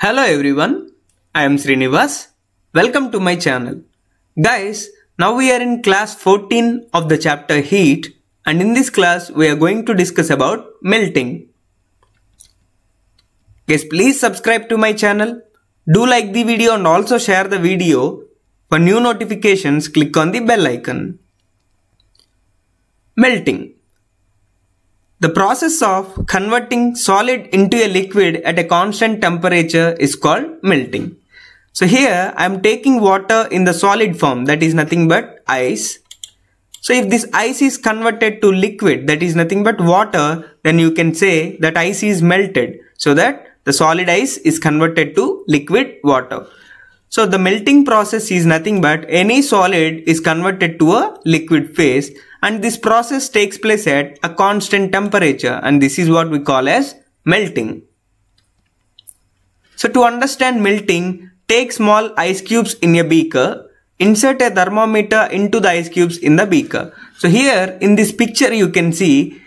Hello everyone, I am Srinivas. Welcome to my channel. Guys, now we are in class 14 of the chapter Heat, and in this class we are going to discuss about melting. Guys, please subscribe to my channel. Do like the video and also share the video. For new notifications, click on the bell icon. Melting. The process of converting solid into a liquid at a constant temperature is called melting. So here I am taking water in the solid form, that is nothing but ice. So if this ice is converted to liquid, that is nothing but water, then you can say that ice is melted, so that the solid ice is converted to liquid water. So the melting process is nothing but any solid is converted to a liquid phase, and this process takes place at a constant temperature, and this is what we call as melting. So to understand melting, take small ice cubes in a beaker, insert a thermometer into the ice cubes in the beaker. So here in this picture you can see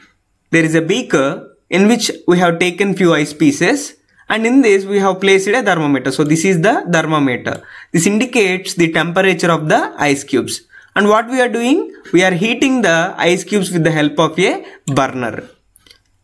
there is a beaker in which we have taken few ice pieces, and in this we have placed a thermometer. So this is the thermometer. This indicates the temperature of the ice cubes. And what we are doing? We are heating the ice cubes with the help of a burner.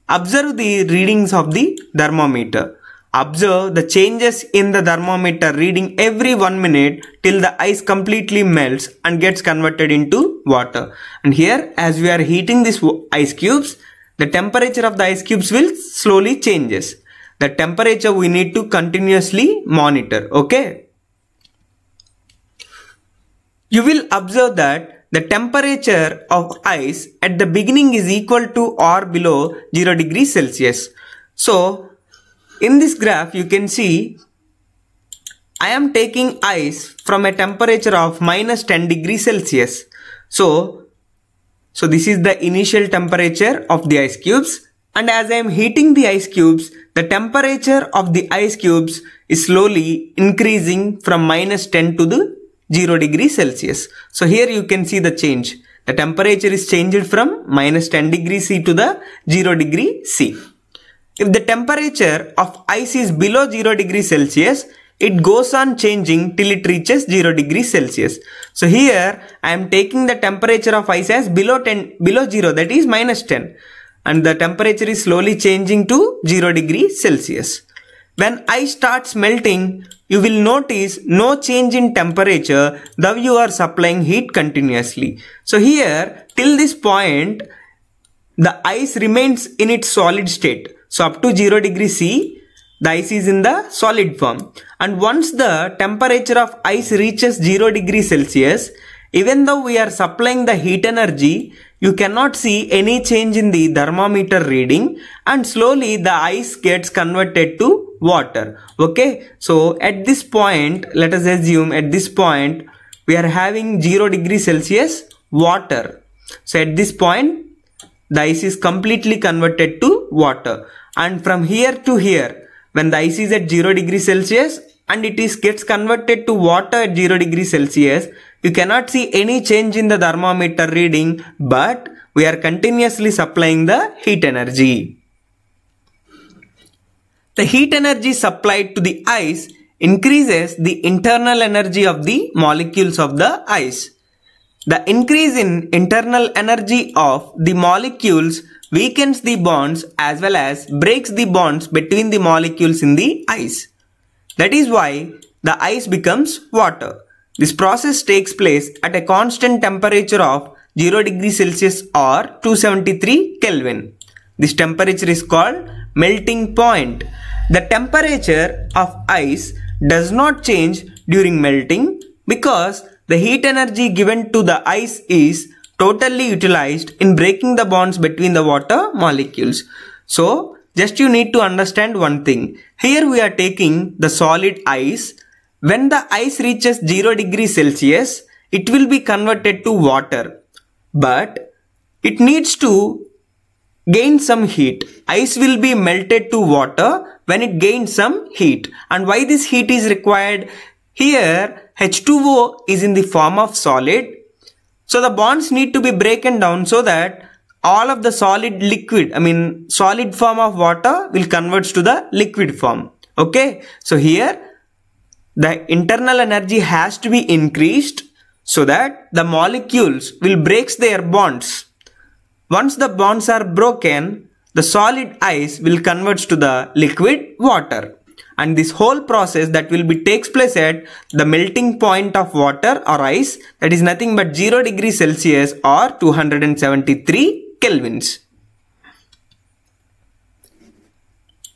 Observe the readings of the thermometer. Observe the changes in the thermometer reading every 1 minute till the ice completely melts and gets converted into water. And here, as we are heating these ice cubes, the temperature of the ice cubes will slowly changes. The temperature we need to continuously monitor. Okay. You will observe that the temperature of ice at the beginning is equal to or below 0 degrees Celsius. So, in this graph you can see I am taking ice from a temperature of minus 10 degrees Celsius. So this is the initial temperature of the ice cubes, and as I am heating the ice cubes, the temperature of the ice cubes is slowly increasing from minus 10 to the 0 degrees Celsius. So here you can see the change. The temperature is changed from minus 10 degrees C to the 0 degree C. If the temperature of ice is below 0 degrees Celsius, it goes on changing till it reaches 0 degrees Celsius. So here I am taking the temperature of ice as below 0, that is minus 10. And the temperature is slowly changing to 0 degrees Celsius. When ice starts melting, you will notice no change in temperature, though you are supplying heat continuously. So here, till this point, the ice remains in its solid state. So up to 0 degrees C, the ice is in the solid form. And once the temperature of ice reaches 0 degrees Celsius, even though we are supplying the heat energy, you cannot see any change in the thermometer reading, and slowly the ice gets converted to water. Okay, so at this point, let us assume at this point we are having 0 degrees Celsius water. So at this point the ice is completely converted to water, and from here to here, when the ice is at 0 degrees Celsius and it gets converted to water at 0 degrees Celsius, you cannot see any change in the thermometer reading, but we are continuously supplying the heat energy. The heat energy supplied to the ice increases the internal energy of the molecules of the ice. The increase in internal energy of the molecules weakens the bonds as well as breaks the bonds between the molecules in the ice. That is why the ice becomes water. This process takes place at a constant temperature of 0 degrees Celsius or 273 Kelvin. This temperature is called melting point. The temperature of ice does not change during melting because the heat energy given to the ice is totally utilized in breaking the bonds between the water molecules. So, just you need to understand one thing. Here we are taking the solid ice. When the ice reaches 0 degrees Celsius, it will be converted to water. But it needs to gain some heat. Ice will be melted to water when it gains some heat. And why this heat is required? Here H2O is in the form of solid. So the bonds need to be broken down so that all of the solid form of water will convert to the liquid form. Okay, so here the internal energy has to be increased so that the molecules will break their bonds. Once the bonds are broken, the solid ice will convert to the liquid water. And this whole process that will be takes place at the melting point of water or ice, that is nothing but 0 degrees Celsius or 273 kelvins.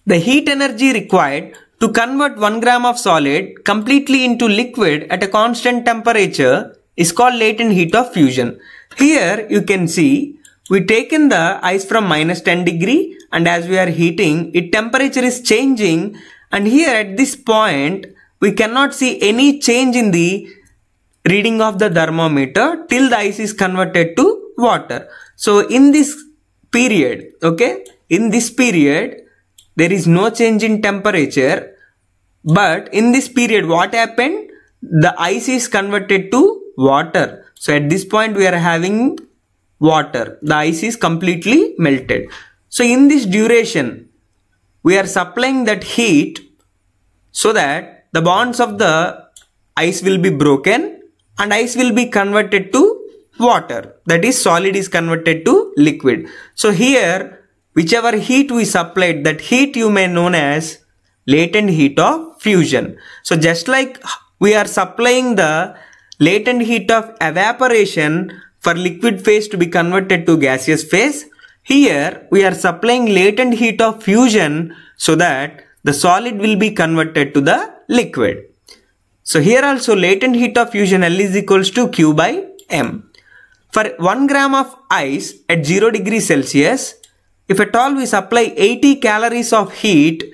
The heat energy required to convert 1 gram of solid completely into liquid at a constant temperature is called latent heat of fusion. Here you can see we taken the ice from -10 degree, and as we are heating, its temperature is changing, and here at this point we cannot see any change in the reading of the thermometer till the ice is converted to water. So in this period, okay, in this period there is no change in temperature, but in this period what happened? The ice is converted to water. So at this point we are having water. The ice is completely melted. So in this duration we are supplying that heat so that the bonds of the ice will be broken and ice will be converted to water. That is, solid is converted to liquid. So here whichever heat we supplied, that heat you may known as latent heat of fusion. So just like we are supplying the latent heat of evaporation for liquid phase to be converted to gaseous phase, here we are supplying latent heat of fusion so that the solid will be converted to the liquid. So here also latent heat of fusion L is equals to Q by M. For 1 gram of ice at 0 degrees Celsius, if at all we supply 80 calories of heat,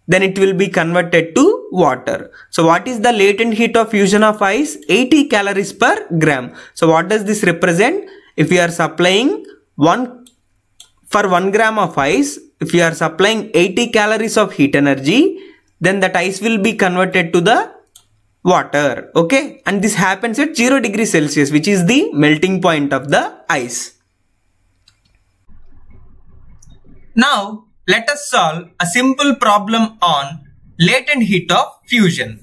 then it will be converted to water. So what is the latent heat of fusion of ice? 80 calories per gram. So what does this represent? If we are supplying 1 gram of ice, if you are supplying 80 calories of heat energy, then that ice will be converted to the water. Okay, and this happens at 0 degrees Celsius, which is the melting point of the ice. Now let us solve a simple problem on latent heat of fusion.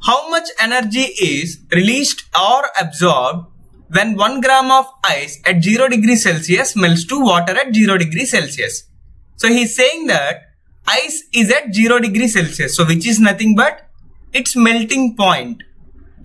How much energy is released or absorbed when 1 gram of ice at 0 degrees Celsius melts to water at 0 degrees Celsius? So he is saying that ice is at 0 degrees Celsius, so which is nothing but its melting point,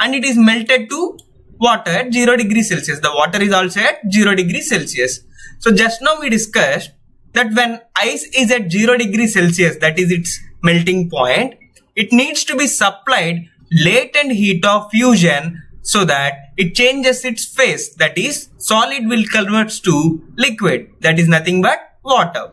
and it is melted to water at 0 degrees Celsius. The water is also at 0 degrees Celsius. So just now we discussed that when ice is at 0 degrees Celsius, that is its melting point, it needs to be supplied latent heat of fusion so that it changes its phase, that is, solid will convert to liquid, that is nothing but water.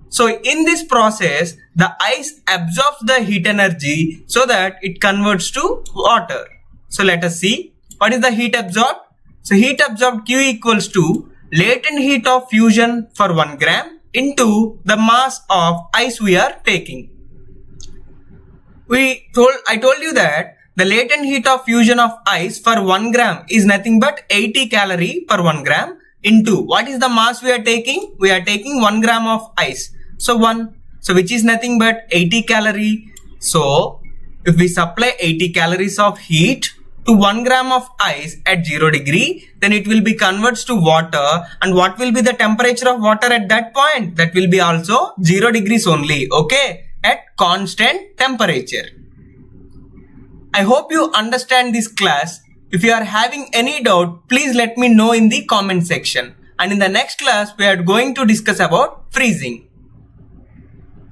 So in this process, the ice absorbs the heat energy so that it converts to water. So let us see what is the heat absorbed. So heat absorbed Q equals to latent heat of fusion for 1 gram into the mass of ice we are taking. I told you that the latent heat of fusion of ice for 1 gram is nothing but 80 calorie per 1 gram into what is the mass we are taking? We are taking 1 gram of ice. So 1, so which is nothing but 80 calorie. So if we supply 80 calories of heat to 1 gram of ice at 0 degree, then it will be converted to water. And what will be the temperature of water at that point? That will be also 0 degrees only, okay, at constant temperature. I hope you understand this class. If you are having any doubt, please let me know in the comment section. And in the next class, we are going to discuss about freezing.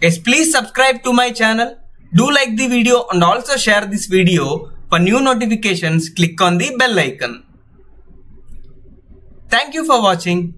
Yes, please subscribe to my channel. Do like the video and also share this video. For new notifications, click on the bell icon. Thank you for watching.